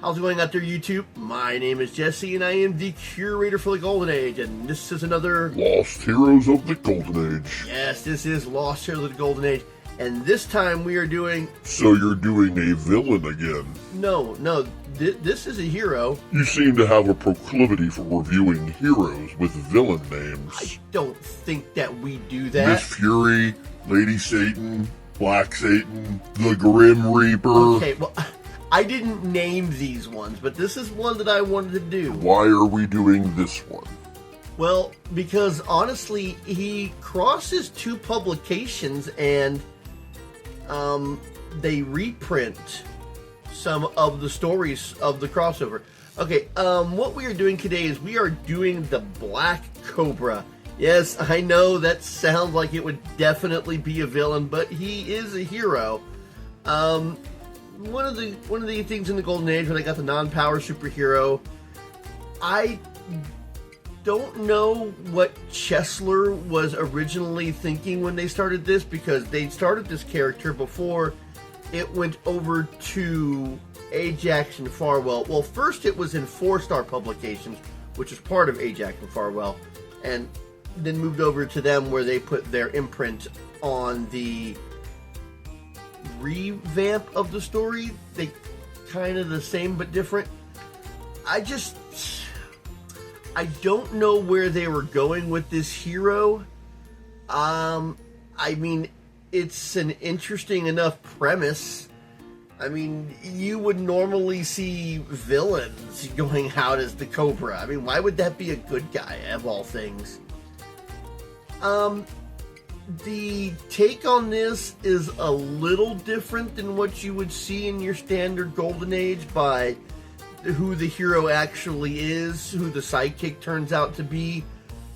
How's it going out there, YouTube? My name is Jesse, and I am the curator for the Golden Age, and this is another... Lost Heroes of the Golden Age. Yes, this is Lost Heroes of the Golden Age, and this time we are doing... So you're doing a villain again? No, this is a hero. You seem to have a proclivity for reviewing heroes with villain names. I don't think that we do that. Miss Fury, Lady Satan, Black Satan, the Grim Reaper. Okay, well... I didn't name these ones, but this is one that I wanted to do. Why are we doing this one? Well, because honestly, he crosses two publications and they reprint some of the stories of the crossover. Okay, what we are doing today is we are doing the Black Cobra. Yes, I know that sounds like it would definitely be a villain, but he is a hero. One of the things in the Golden Age when I got the non-power superhero, I don't know what Chesler was originally thinking when they started this, because they started this character before it went over to Ajax and Farwell. Well, first it was in 4-Star Publications, which is part of Ajax and Farwell, and then moved over to them where they put their imprint on the revamp of the story. They kind of the same but different. I don't know where they were going with this hero. I mean, it's an interesting enough premise. I mean, you would normally see villains going out as the Cobra. I mean, why would that be a good guy of all things? The take on this is a little different than what you would see in your standard Golden Age by who the hero actually is, who the sidekick turns out to be,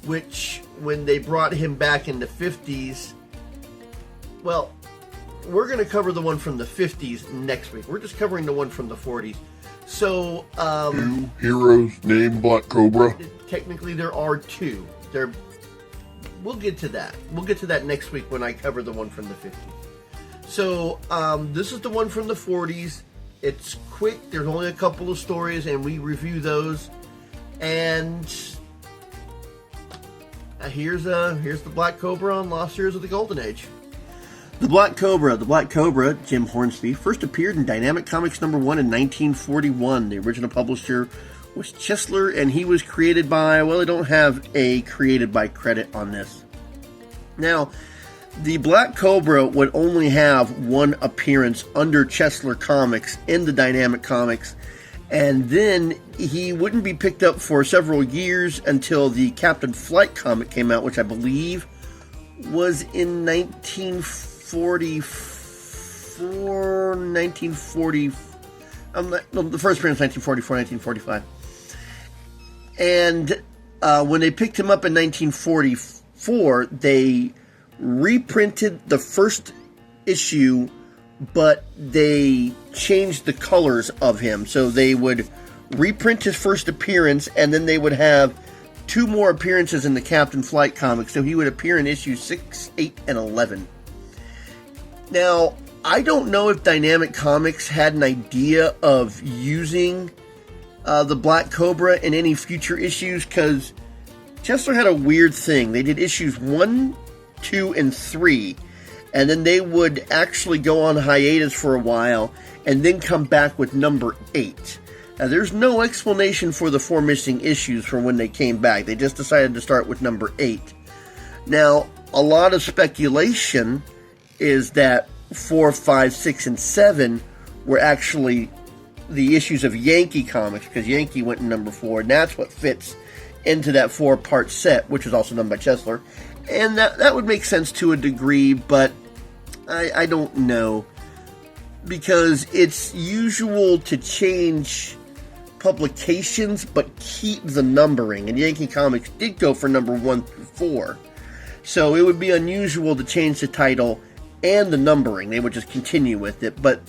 which when they brought him back in the 50s, well, we're going to cover the one from the 50s next week. We're just covering the one from the 40s. So, two heroes named Black Cobra? Technically there are two. We'll get to that. We'll get to that next week when I cover the one from the 50s. So, this is the one from the 40s. It's quick. There's only a couple of stories, and we review those. And here's the Black Cobra on Lost Heroes of the Golden Age. The Black Cobra, Jim Hornsby, first appeared in Dynamic Comics #1 in 1941. The original publisher was Chesler, and he was created by, well, I don't have a created by credit on this. Now, the Black Cobra would only have one appearance under Chesler Comics in the Dynamic Comics, and then he wouldn't be picked up for several years until the Captain Flight comic came out, which I believe was in 1944, 1940, the first appearance 1944, 1945. And when they picked him up in 1944, they reprinted the first issue, but they changed the colors of him. So they would reprint his first appearance, and then they would have 2 more appearances in the Captain Flight comic. So he would appear in issues 6, 8, and 11. Now, I don't know if Dynamic Comics had an idea of using the Black Cobra in any future issues, because Chesler had a weird thing. They did issues 1, 2, and 3, and then they would actually go on hiatus for a while and then come back with number 8. Now, there's no explanation for the 4 missing issues from when they came back. They just decided to start with number 8. Now, a lot of speculation is that 4, 5, 6, and 7 were actually the issues of Yankee Comics, because Yankee went in number 4, and that's what fits into that 4-part set, which was also done by Chesler. And that would make sense to a degree, but I don't know, because it's usual to change publications but keep the numbering, and Yankee Comics did go for number 1 through 4, so it would be unusual to change the title and the numbering. They would just continue with it. But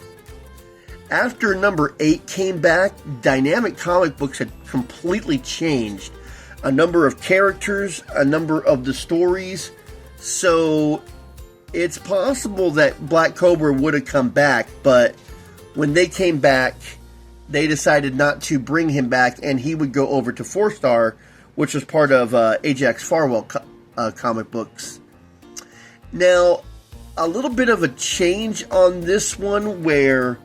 after number 8 came back, Dynamic Comic Books had completely changed a number of characters, a number of the stories. So it's possible that Black Cobra would have come back, but when they came back, they decided not to bring him back, and he would go over to 4-Star, which was part of Ajax Farwell comic books. Now, a little bit of a change on this one, where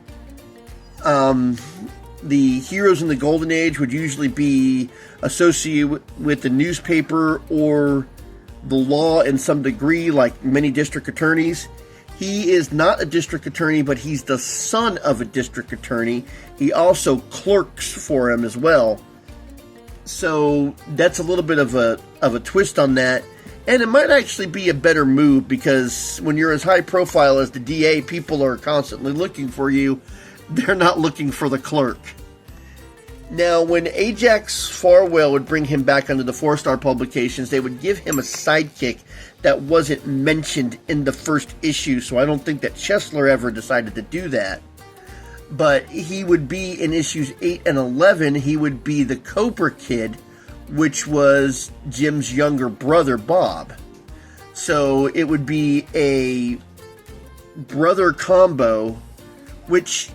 the heroes in the Golden Age would usually be associated with the newspaper or the law in some degree, like many district attorneys. He is not a district attorney, but he's the son of a district attorney. He also clerks for him as well. So that's a little bit of a twist on that. And it might actually be a better move, because when you're as high profile as the DA, people are constantly looking for you. They're not looking for the clerk. Now, when Ajax Farwell would bring him back under the 4-Star publications, they would give him a sidekick that wasn't mentioned in the first issue, so I don't think that Chesler ever decided to do that. But he would be in issues 8 and 11, he would be the Cobra Kid, which was Jim's younger brother, Bob. So it would be a brother combo, which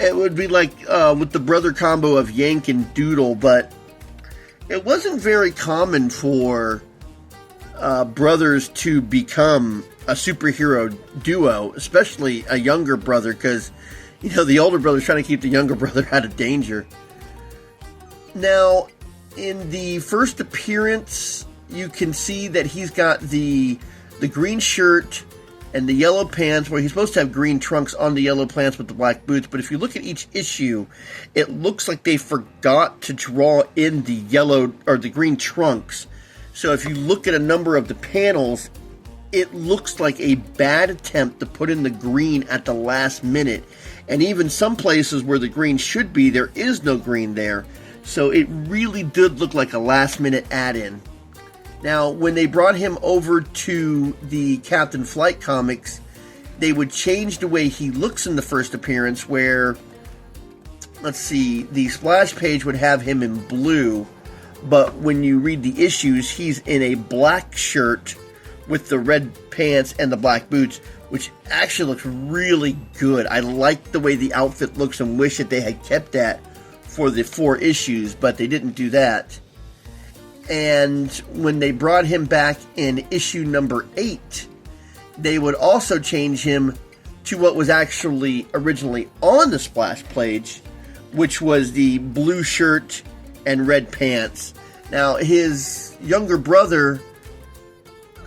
it would be like with the brother combo of Yank and Doodle, but it wasn't very common for brothers to become a superhero duo, especially a younger brother, because, you know, the older brother's trying to keep the younger brother out of danger. Now, in the first appearance, you can see that he's got the green shirt and the yellow pants, where he's supposed to have green trunks on the yellow pants with the black boots. But if you look at each issue, it looks like they forgot to draw in the yellow or the green trunks. So if you look at a number of the panels, it looks like a bad attempt to put in the green at the last minute. And even some places where the green should be, there is no green there. So it really did look like a last minute add-in. Now, when they brought him over to the Captain Flight comics, they would change the way he looks in the first appearance, where, let's see, the splash page would have him in blue, but when you read the issues, he's in a black shirt with the red pants and the black boots, which actually looks really good. I like the way the outfit looks and wish that they had kept that for the 4 issues, but they didn't do that. And when they brought him back in issue number 8, they would also change him to what was actually originally on the splash page, which was the blue shirt and red pants. Now, his younger brother,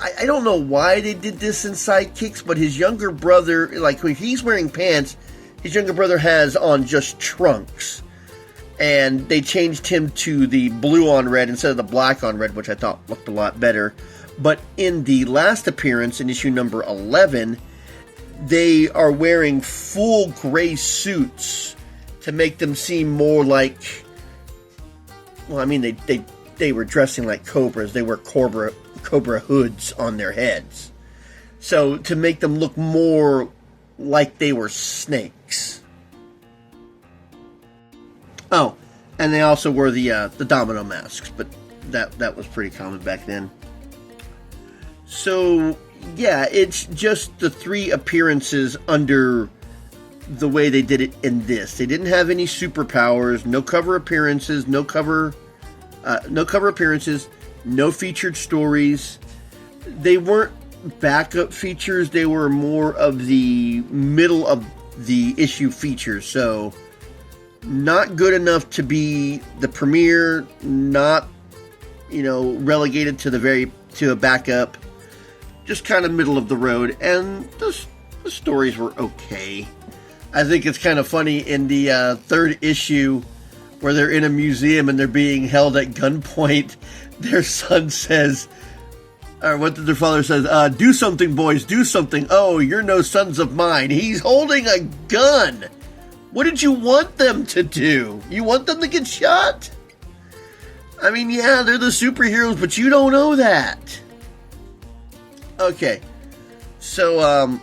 I don't know why they did this in Sidekicks, but his younger brother, like when he's wearing pants, his younger brother has on just trunks. And they changed him to the blue on red instead of the black on red, which I thought looked a lot better. But in the last appearance, in issue number 11, they are wearing full gray suits to make them seem more like, well, I mean, they were dressing like cobras. They were Cobra hoods on their heads. So to make them look more like they were snakes. Oh, and they also wore the domino masks, but that was pretty common back then. So, yeah, it's just the 3 appearances under the way they did it in this. They didn't have any superpowers, no cover appearances, no cover appearances, no featured stories. They weren't backup features, they were more of the middle of the issue features, so not good enough to be the premiere, not, relegated to a backup, just kind of middle of the road, and the stories were okay. I think it's kind of funny in the 3rd issue where they're in a museum and they're being held at gunpoint. Their son says, or what did their father says? Do something, boys, do something. Oh, you're no sons of mine. He's holding a gun. What did you want them to do? You want them to get shot? I mean, yeah, they're the superheroes, but you don't know that. Okay, so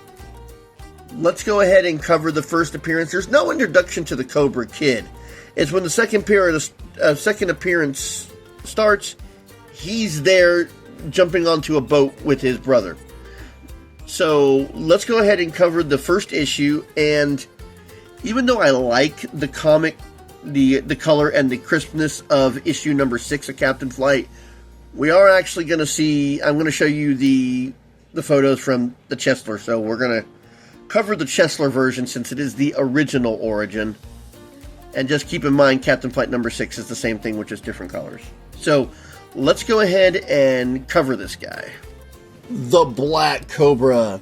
let's go ahead and cover the first appearance. There's no introduction to the Cobra Kid. It's when the second appearance starts, he's there jumping onto a boat with his brother. So let's go ahead and cover the first issue, and even though I like the comic, the color and the crispness of issue number 6 of Captain Flight, we are actually going to see, I'm going to show you the photos from the Chesler. So we're going to cover the Chesler version since it is the original origin. And just keep in mind, Captain Flight number 6 is the same thing, which is different colors. So let's go ahead and cover this guy. The Black Cobra.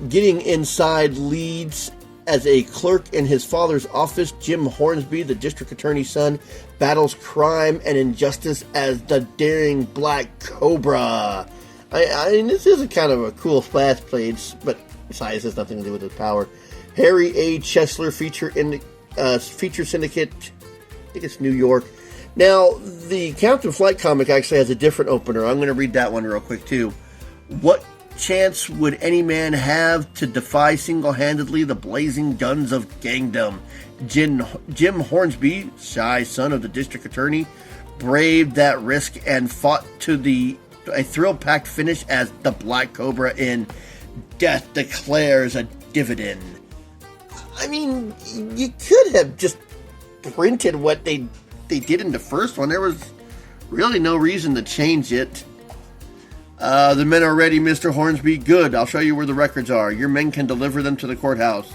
Getting inside leads as a clerk in his father's office, Jim Hornsby, the district attorney's son, battles crime and injustice as the daring Black Cobra. I mean, this is a kind of a cool splash page, but besides, it has nothing to do with his power. Harry A. Chesler feature syndicate, I think it's New York. Now, the Captain Flight comic actually has a different opener. I'm going to read that one real quick, too. What chance would any man have to defy single-handedly the blazing guns of gangdom? Jim Hornsby, shy son of the district attorney, braved that risk and fought to a thrill-packed finish as the Black Cobra in Death Declares a Dividend. I mean, you could have just printed what they did in the first one. There was really no reason to change it. The men are ready, Mr. Hornsby. Good. I'll show you where the records are. Your men can deliver them to the courthouse.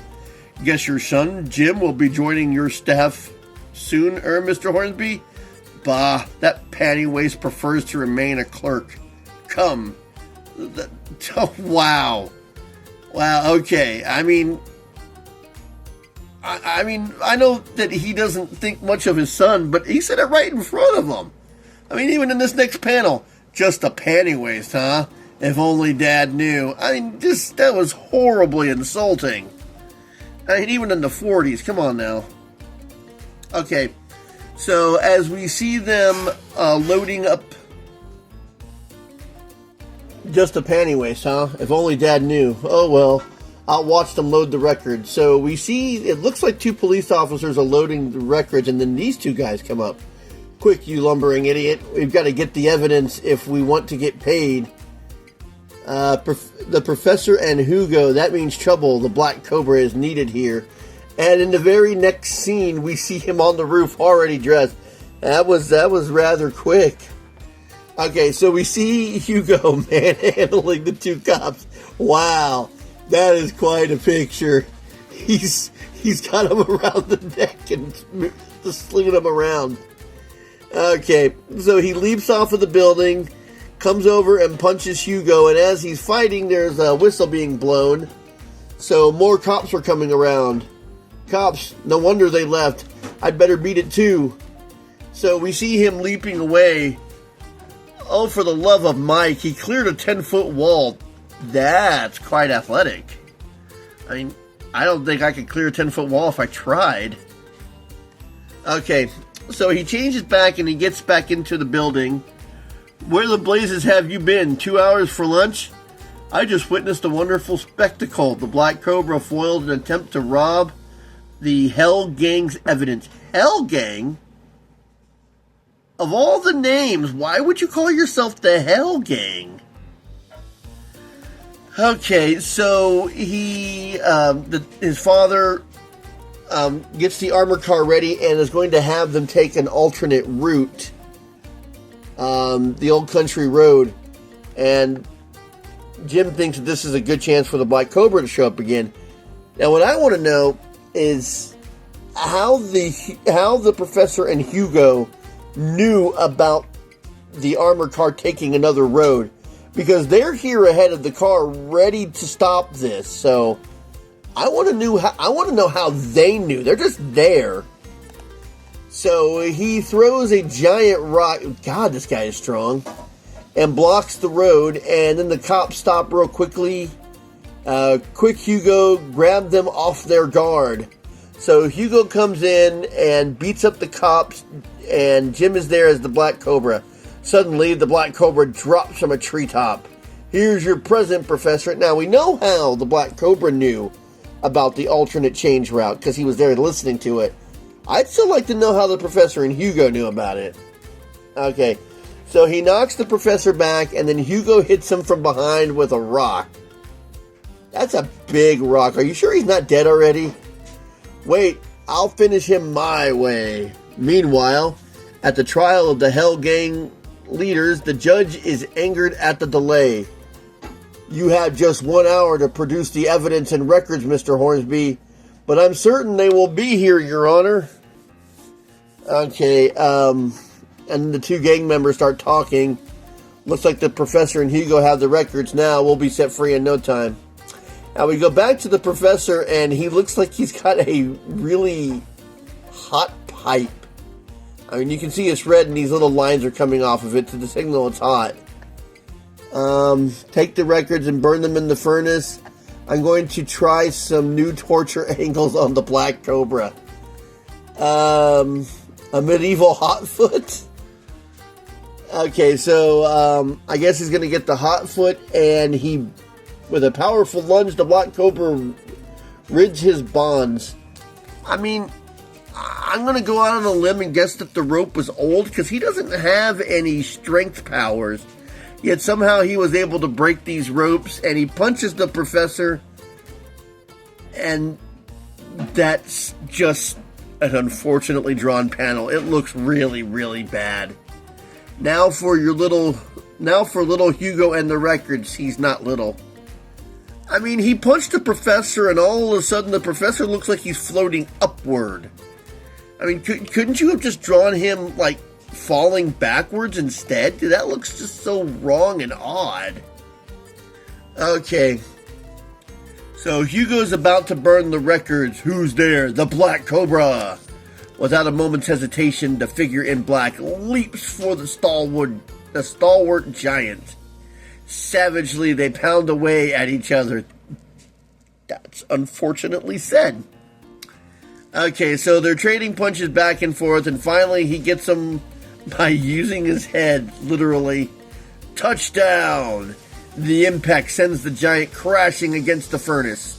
Guess your son, Jim, will be joining your staff soon, Mr. Hornsby? Bah, that panty-waist prefers to remain a clerk. Come. Oh, wow. Wow, okay. I mean, I know that he doesn't think much of his son, but he said it right in front of him. I mean, even in this next panel, just a panty waist, huh? If only Dad knew. I mean, that was horribly insulting. I mean, even in the 40s, come on now. Okay, so as we see them loading up, just a panty waist, huh? If only Dad knew. Oh well. I'll watch them load the records. So we see, it looks like 2 police officers are loading the records, and then these 2 guys come up. Quick, you lumbering idiot. We've got to get the evidence if we want to get paid. The professor and Hugo, that means trouble. The Black Cobra is needed here. And in the very next scene, we see him on the roof already dressed. That was rather quick. Okay, so we see Hugo manhandling the 2 cops. Wow. That is quite a picture. He's got him around the neck and just slinging him around. Okay, so he leaps off of the building, comes over and punches Hugo, and as he's fighting, there's a whistle being blown. So more cops are coming around. Cops, no wonder they left. I'd better beat it too. So we see him leaping away. Oh, for the love of Mike, he cleared a 10-foot wall. That's quite athletic. I mean, I don't think I could clear a 10-foot wall if I tried. Okay, so he changes back and he gets back into the building. Where the blazes have you been? 2 hours for lunch? I just witnessed a wonderful spectacle. The Black Cobra foiled an attempt to rob the Hell Gang's evidence. Hell Gang? Of all the names, why would you call yourself the Hell Gang? Okay, so his father gets the armored car ready and is going to have them take an alternate route, the Old Country Road, and Jim thinks that this is a good chance for the Black Cobra to show up again. Now, what I want to know is how the professor and Hugo knew about the armored car taking another road. Because they're here ahead of the car, ready to stop this. So I want to know how they knew. They're just there. So he throws a giant rock. God, this guy is strong. And blocks the road. And then the cops stop real quickly. Quick Hugo grabbed them off their guard. So Hugo comes in and beats up the cops. And Jim is there as the Black Cobra. Suddenly, the Black Cobra drops from a treetop. Here's your present, Professor. Now, we know how the Black Cobra knew about the alternate change route, because he was there listening to it. I'd still like to know how the Professor and Hugo knew about it. Okay, so he knocks the Professor back, and then Hugo hits him from behind with a rock. That's a big rock. Are you sure he's not dead already? Wait, I'll finish him my way. Meanwhile, at the trial of the Hell Gang leaders, the judge is angered at the delay. You have just 1 hour to produce the evidence and records, Mr. Hornsby, but I'm certain they will be here, Your Honor. Okay, and the two gang members start talking. Looks like the professor and Hugo have the records now. We'll be set free in no time. Now we go back to the professor, and he looks like he's got a really hot pipe. I mean, you can see it's red, and these little lines are coming off of it to the signal it's hot. Take the records and burn them in the furnace. I'm going to try some new torture angles on the Black Cobra. A medieval hot foot. Okay, so I guess he's going to get the hot foot, and he, with a powerful lunge, the Black Cobra rids his bonds. I mean, I'm going to go out on a limb and guess that the rope was old, because he doesn't have any strength powers. Yet somehow he was able to break these ropes, and he punches the professor, and that's just an unfortunately drawn panel. It looks really, really bad. Now for little Hugo and the records. He's not little. I mean, he punched the professor, and all of a sudden the professor looks like he's floating upward. I mean, couldn't you have just drawn him, like, falling backwards instead? Dude, that looks just so wrong and odd. Okay. So Hugo's about to burn the records. Who's there? The Black Cobra. Without a moment's hesitation, the figure in black leaps for the stalwart giant. Savagely, they pound away at each other. That's unfortunately said. Okay, so they're trading punches back and forth, and finally he gets him by using his head, literally. Touchdown! The impact sends the giant crashing against the furnace.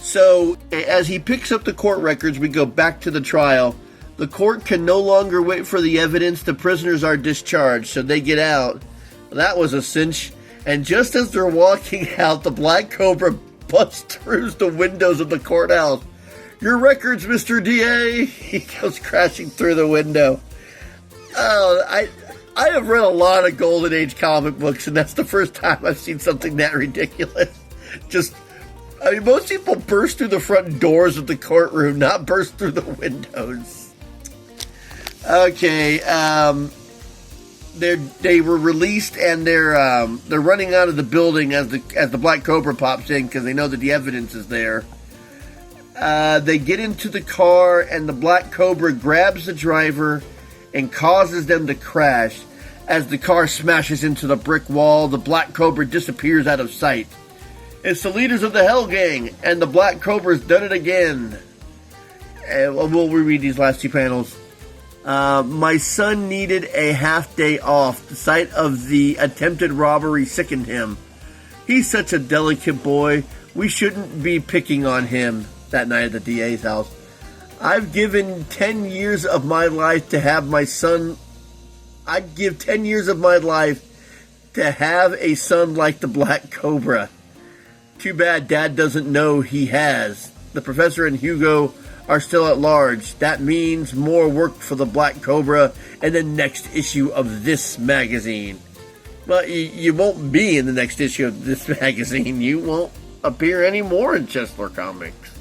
So, as he picks up the court records, we go back to the trial. The court can no longer wait for the evidence. The prisoners are discharged, so they get out. That was a cinch. And just as they're walking out, the Black Cobra busts through the windows of the courthouse. Your records, Mr. DA! He goes crashing through the window. Oh, I have read a lot of Golden Age comic books, and that's the first time I've seen something that ridiculous. I mean, most people burst through the front doors of the courtroom, not burst through the windows. Okay, they were released, and they're running out of the building as the Black Cobra pops in, because they know that the evidence is there. They get into the car, and the Black Cobra grabs the driver and causes them to crash. As the car smashes into the brick wall, the Black Cobra disappears out of sight. It's the leaders of the Hell Gang, and the Black Cobra's done it again. We'll reread these last two panels. My son needed a half day off. The sight of the attempted robbery sickened him. He's such a delicate boy. We shouldn't be picking on him. That night at the DA's house. I've given 10 years of my life to have my son. I'd give 10 years of my life to have a son like the Black Cobra. Too bad Dad doesn't know he has. The professor and Hugo are still at large. That means more work for the Black Cobra in the next issue of this magazine. Well, you won't be in the next issue of this magazine. You won't appear anymore in Chesler Comics.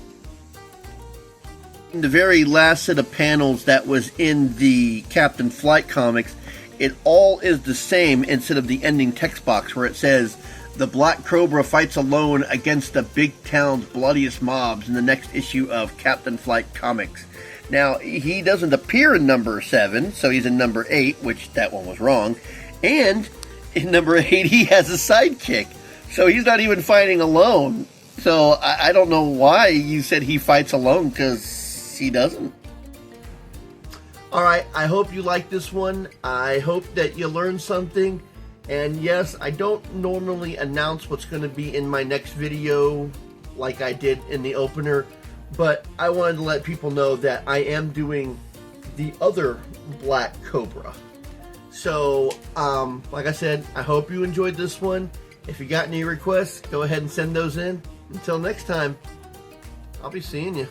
In the very last set of panels that was in the Captain Flight comics, it all is the same instead of the ending text box where it says, the Black Cobra fights alone against the big town's bloodiest mobs in the next issue of Captain Flight Comics. Now, he doesn't appear in number 7, so he's in number 8, which that one was wrong. And in number 8, he has a sidekick. So he's not even fighting alone. So I don't know why you said he fights alone, because he doesn't. Alright, I hope you like this one. I hope that you learned something. And yes, I don't normally announce what's going to be in my next video like I did in the opener, but I wanted to let people know that I am doing the other Black Cobra. So, like I said, I hope you enjoyed this one. If you got any requests, go ahead and send those in. Until next time, I'll be seeing you.